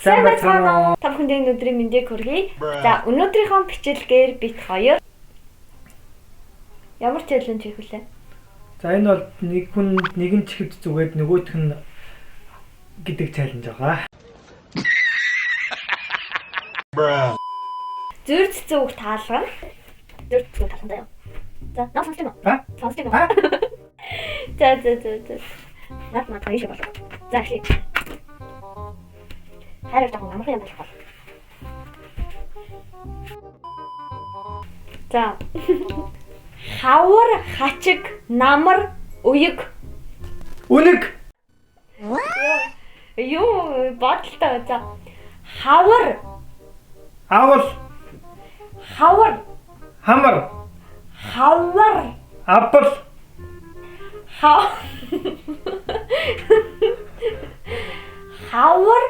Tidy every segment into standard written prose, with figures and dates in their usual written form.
Сайн байна уу? Та бүхэнд өнөөдрийн мэндийг хүргэе. За, өнөөдрийнхөө бичлэгээр бит хоёр ямар челленж хийх вүлээ? За энэ бол нэг хүн нэгэн чихэд зүгээд нөгөөх нь гэдэг челленж байгаа. Зүрх зүг таалгана. Зүрх зүг таалгана даа. За, наа сонсож байна уу? Сонсож байна. За. Наад маа таяш болов. За, эхлэе. Харин таг намхан юм болох. За. Хавар хачиг намар уяг. Үнэг. Юу бодлоо за. Хавар. Авал. Хавар. Хамар. Хавар. Апл. Хавар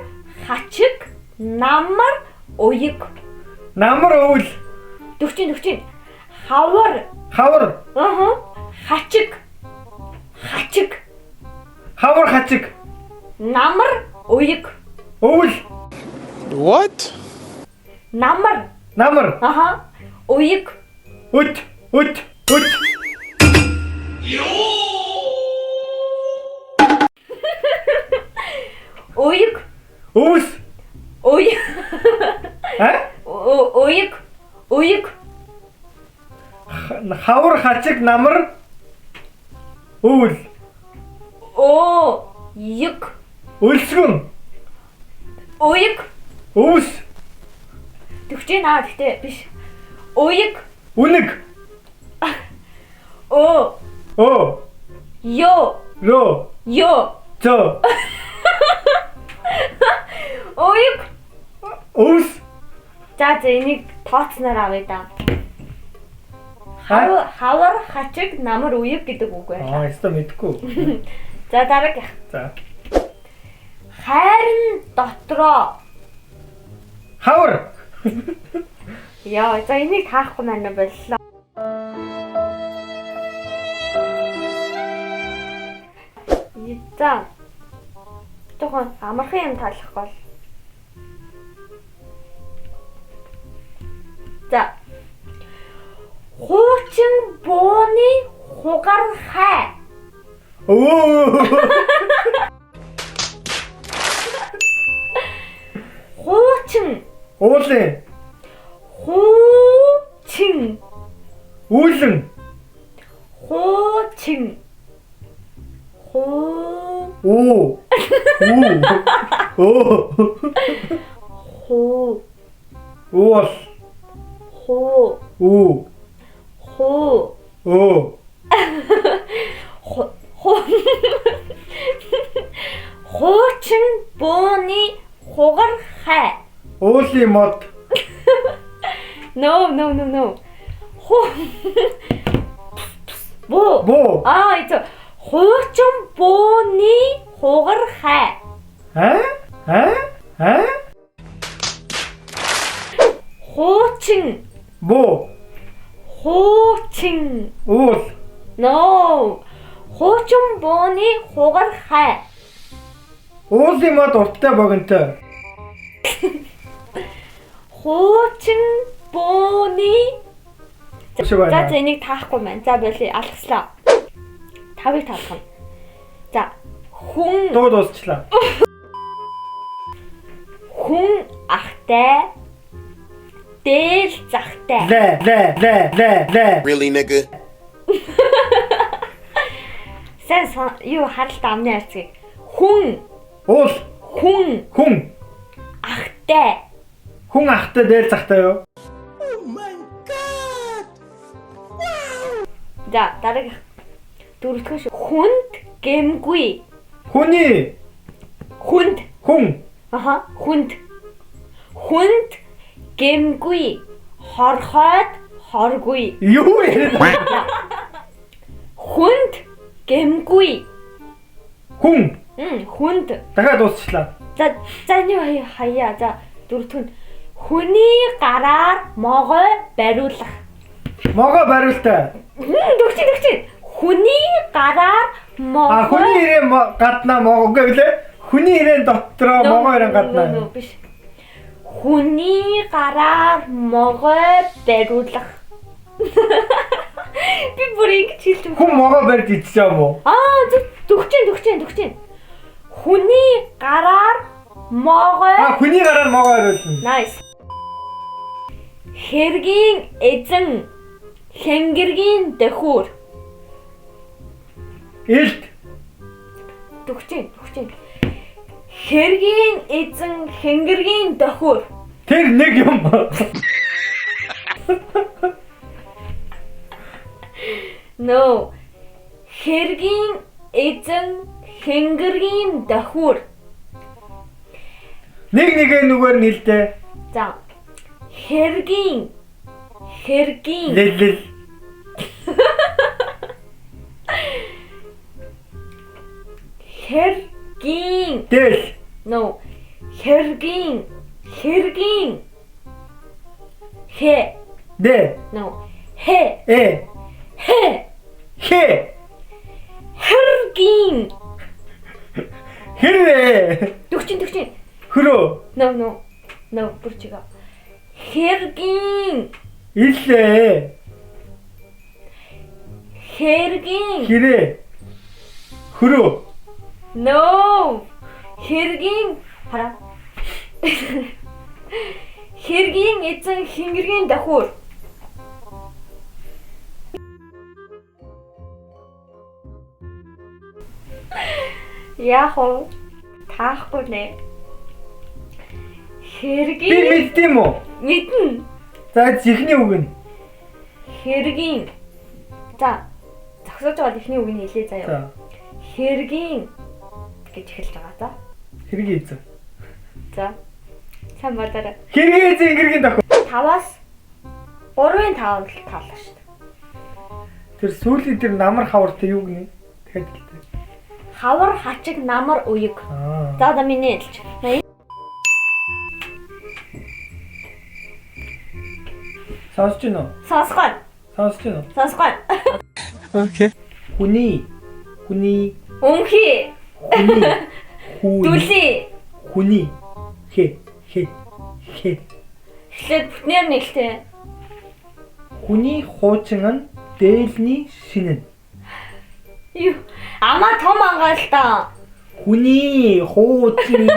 хачиг намар уяг. Намар өвөл. 40. Хавар. Хавар. Хачиг. Хавар хачиг. Намар уяг. Өвөл. What? Намар. Уяг. Үт. Уяг. Өвс. Уяг. Уяг. Хавар хачиг намар өвөл. Юг. Өлсгөн. Уяг. Өвс. 40 гэхдээ биш. Уяг. Үнэг. О. Ё. Зо. Уяг. Өвс. За энийг тооцноор авъя да. Хавар хачиг намар уяг гэдэг үг байна. Яста мэдгүй. За дараагийн. За. Хайрын дотроо. Хавар. Яа, за энийг таахгүй маань боллоо. За. Тухайн амархан юм талах бол. За. Хуучин бууны хугар хай. Хуучин. Уулын. Хуучин. Үүлэн. Хуучин. Оо. Хуу. Уул. Хуу. Уу. Хуу. Оо. Хуучин бууны хугар хай. Уулын мод. No. Буу. Это хуучин бууны хугар хай. Хуучин. Буу. Хуучин. Уул. No. Хуучин бууны хугар хай. Уулын мод урттай богинтой. Хуучин бууны. За энийг таахгүй маань. За болий алгаслаа. 5-ыг таалгана. За хүн дуу дуусчлаа. Хүн ахтай. Дээр захтай. Лэ. Really, nigga? Сайн юу харалт амны арцгийг. Хүн. Уул. Хүн. Ахтай. Хүн ахтай дээр захтай юу? Oh my god! За дараагийн дөрөвдүгээр хүнд гэмгүй. Хүний. Хүн. Хүнд гэмгүй. Хорхойд хоргүй. Юу вэ? Хүнд гэмгүй. Хүнд. Дахиад дуусчлаа. За нэг хаяа. За дөрөвдүгээр хүний гараар могой бариулах. Могой бариултай. 40. Хүний гараар могой. Хүний ирээ гаднаа могой гэлээ. Хүний ирээн дотроо могоо ирээн гадна. Биш. Хүний гараар могой бариулах. Би бүр ингэж хэлдэг. Хүн могоо барьж идэж байгаа юм уу? Дүгчэн. Хүний гараар могой. Хүний гараар могоо бариулна. Nice. Хэргийн эзэн хэнгэргийн дөхөр. Илт. Дүгчэн. Хэргийн эзэн хэнгэргийн дөхөр. Тэр нэг юм. No. Хэргийн эзэн хэнгэргийн дөхөр. Нэгээ нүгээр нэлдэ. За. Хэргийн Лэл. Хэргийн Тэл. No. Хэргийн хэ. Дэ. No. Хэ. Хэ. Хэргийн. Хэрэ. Дүгчэн. Хөрөө. No. Бүрчига. Хэргийн. Илээ. Хэргийн. Хэрэ. Хөрөө. No. Хэргийн хараа. Хэргийн эзэн хэнгэргийн дөхөр. Яхоо таахгүй нэ. Би Хэргийн мэддэм үү? мэднэ. За ихний үг нь. Хэргийн. За зогсоож байгаа ихний үг нь хэлээ заяа. За. Хэргийн гэж эхэлж байгаа. За. Хэрэг эзэн. За. Сайн бодоорой. Хэрэг эзэн ингэргийн дохоо. 5-аас 3-ын 5 л таалаа шүү дээ. Тэр сүүлийн тэр намар хавар тэр юу гэнэ? Дахиад хэлээ. Хавар хачиг намар уяг. За миний хэлж. Сонсож байна уу? Сонсгоо. Okay. Хүний. Өмхий. Дүлий. Хүний. Хэ. Эхлээд бүтнээр нэлтэй. Хүний хуучин нь дээлний шинэн. Юу? Амаа том ангаалтаа. Хүний хуучин нь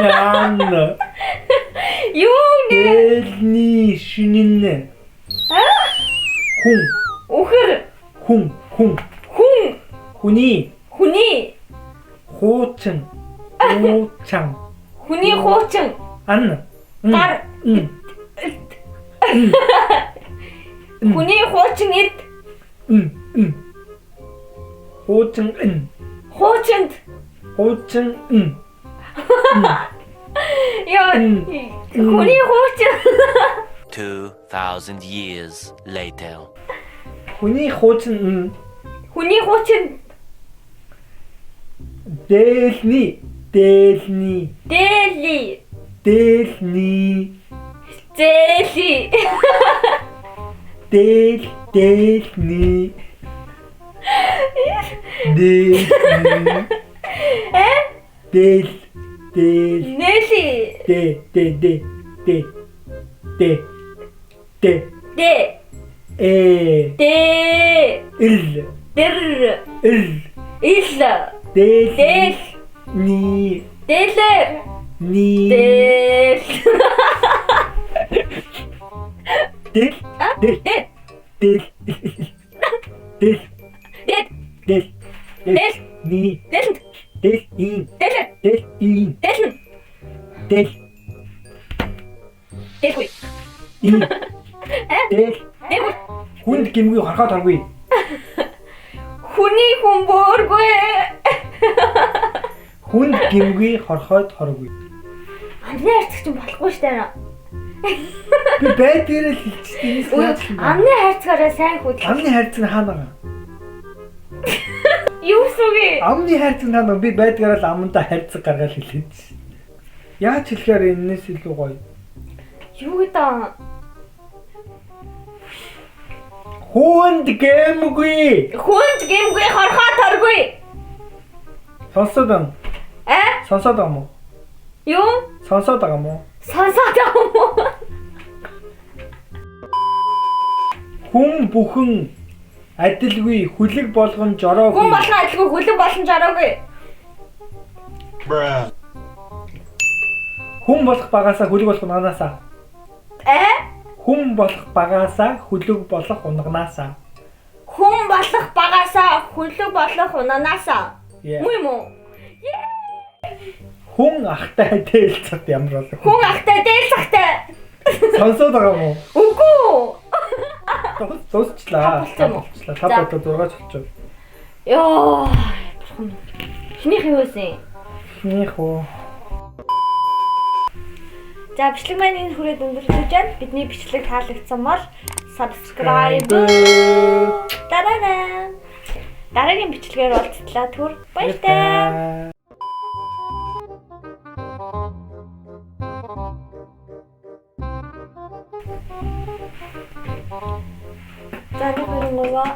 Юу нэ? дээлний шинэн. Хүн. Үхэр. Хүн. Хүний хуучин. Хүний хуучин. Ан. Гар. Хүний хуучин эд. Хуучинд. Яа. Хүний хуучин. 2,000 years later. Хүний хуучин Хүний хуучин дээлний. дээли. Дээлний. Зээли. Дээлний. Дээл. Нэли. Дэ. Дэ. Дэ. Ил. Дэр. Ил. Ил. Дэл. Дэл. Ни. Дэлэр. Ни. Дэл. Дэл. Дэл. Дэл. Дэл. Дэл. Дэл. Дэл. Ни. Дэл. Дэл. Ин. Дэл. Дэл. Ин. Дэл. Дэл. Дэлгүй. Ин. Дэл. Дэлгүй. Хүнд гимгүй харахад харгүй. Хүний хүмүүргүй. Хүнд гимгүй хорхоод хоргүй. Амны хайрцагч юм болохгүй штэ. Би байдгаараа л хэлчихсэн. Амны хайрцагаараа сайн хүүд. Амны хайрцаг нь хаана байгаа? Юу сүгэ? Амны хайрцаг нь хаана? Би байдгаараа л амнда хайрцаг гаргаад хэлээд. Яаж хэлэхээр энэс илүү гоё? Юу гэдэг? Хүнд гэмгүй. Хүнд гэмгүй хорхоод хоргүй. Сонсоод байна. Сонсоод байгаа мó? Юу? Сонсоод байгаа мó. Сонсоод байгаа мó? Хүн бүхэн адилгүй хүлэг болгон жороогүй. Хүн болгон адилгүй хүлэг болон жороогүй. Хүн болох багаасаа хүлэг болох унаганаасаа. Хүн болох багаасаа хүлэг болох унаганаасаа. Хүн болох багаасаа хүлэг болох унаганаасаа. Муу юм уу? Хүн ахтай дээлцэхт ямар болов? Хүн ахтай дээлцэхтэй. Сонсоод байгаа мó? Үгүй. Дуусчлаа. Дуусчлаа. 5 байтаа 6 болчих. Йоо. Хинийх юу вэ? Хинийх үү? За бичлэг маань энэ хүрээд өндөрлөж байна. Бидний бичлэг таалагдсан бол subscribe. Дараагийн бичлэгээр уулзлаа түр. Баяртай. За нэг хөрөнгөө